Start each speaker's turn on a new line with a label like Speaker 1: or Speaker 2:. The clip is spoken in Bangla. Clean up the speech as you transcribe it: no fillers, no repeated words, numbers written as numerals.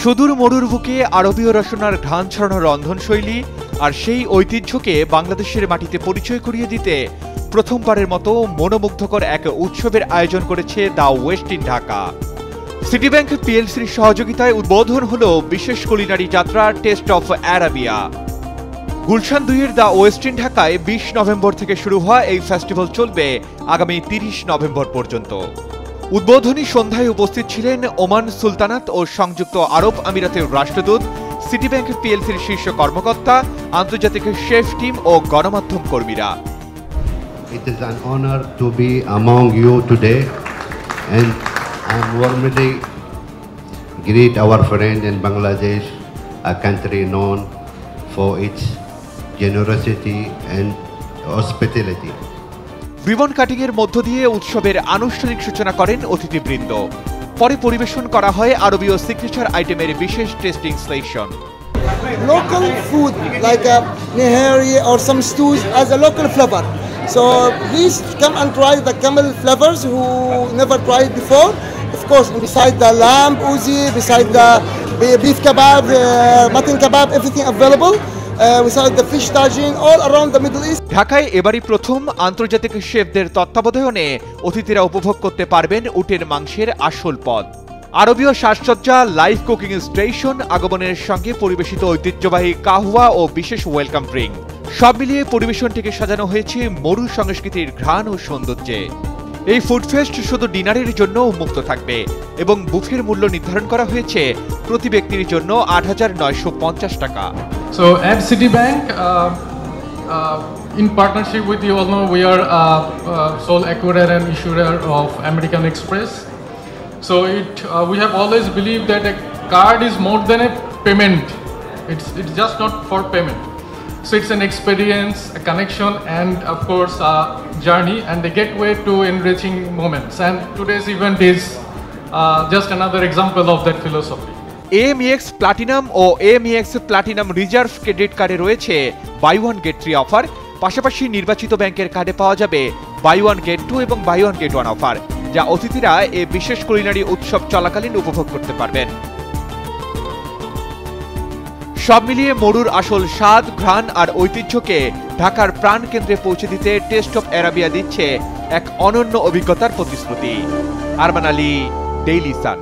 Speaker 1: সুদূর মরুর বুকে আরবীয় রসনার ঘ্রাণ ছড়ানো রন্ধনশৈলী আর সেই ঐতিহ্যকে বাংলাদেশের মাটিতে পরিচয় করিয়ে দিতে প্রথমবারের মতো মনোমুগ্ধকর এক উৎসবের আয়োজন করেছে the Westin Dhaka. City bank পিএলসির সহযোগিতায় উদ্বোধন হলো বিশেষ কুলিনারি যাত্রা টেস্ট অফ আরাবিয়া। গুলশান 2-এর দ্য ওয়েস্ট ইন ঢাকায় 20 নভেম্বর থেকে শুরু হওয়া এই ফেস্টিভ্যাল চলবে আগামী 30 নভেম্বর পর্যন্ত। উদ্বোধনী সন্ধ্যায় উপস্থিত ছিলেন ওমান সুলতানাত ও সংযুক্ত আরব আমিরাতের রাষ্ট্রদূত, সিটি ব্যাংক পিএলসির শীর্ষ কর্মকর্তা, আন্তর্জাতিক শেফ টিম ও গণমাধ্যম কর্মীরা।
Speaker 2: It is an honor to be among you today, and I warmly greet our friend in Bangladesh, a country known for its generosity and hospitality.
Speaker 1: Ribbon cutting এর মধ্য দিয়ে উৎসবের আনুষ্ঠানিক সূচনা করেন অতিথিবৃন্দ। পরে পরিবেশন করা হয় আরবীয় সিগনেচার আইটেমের বিশেষ testing session.
Speaker 3: Local food like a nehari or some stews as a local flavor. So please come and try the camel flavors who never tried before. Of course, beside the lamb uzi, beside the beef kebab, mutton kebab, everything available. Beside the fish tajin, all around the Middle East.
Speaker 1: ঢাকায় এবারই প্রথম আন্তর্জাতিক শেফদের তত্ত্বাবধানে অতিথিরা উপভোগ করতে পারবেন উটের মাংসের আসল পদ। আরবীয় সাজসজ্জা, লাইভ কুকিং স্টেশন, আগমনের সঙ্গে পরিবেশিত ঐতিহ্যবাহী কাহওয়া ও বিশেষ ওয়েলকাম ড্রিঙ্ক, সব মিলিয়ে পরিবেশনটিকে সাজানো হয়েছে মরু সংস্কৃতির ঘ্রাণ ও সৌন্দর্যে। এই ফুড ফেস্ট শুধু ডিনারের জন্য উন্মুক্ত থাকবে এবং বুফের মূল্য নির্ধারণ করা হয়েছে প্রতি ব্যক্তির জন্য 8,950 টাকা।
Speaker 4: So at Citibank, in partnership with you all know, we are sole acquirer and issuer of American Express. So we have always believed that a card is more than a payment. It's just not for payment. So it's an experience, a connection, and of course a journey and a gateway to enriching moments. And today's event is just another example of that philosophy.
Speaker 1: AMEX platinum ও AMEX প্লাটিনাম রিজার্ভ ক্রেডিট কার্ডে রয়েছে বাই ওয়ান গেট 3 অফার। পাশাপাশি নির্বাচিত ব্যাংকের কার্ডে পাওয়া যাবে বাই ওয়ান গেট 2 এবং বাই ওয়ান গেট 1 অফার, যা অতিথিরা এই বিশেষ কুলিনারি উৎসব চলাকালীন উপভোগ করতে পারবেন। সব মিলিয়ে মরুর আসল স্বাদ, ঘ্রাণ আর ঐতিহ্যকে ঢাকার প্রাণ কেন্দ্রে পৌঁছে দিতে টেস্ট অফ আরাবিয়া দিচ্ছে এক অনন্য অভিজ্ঞতার প্রতিশ্রুতি। Arman Ali, Daily Sun.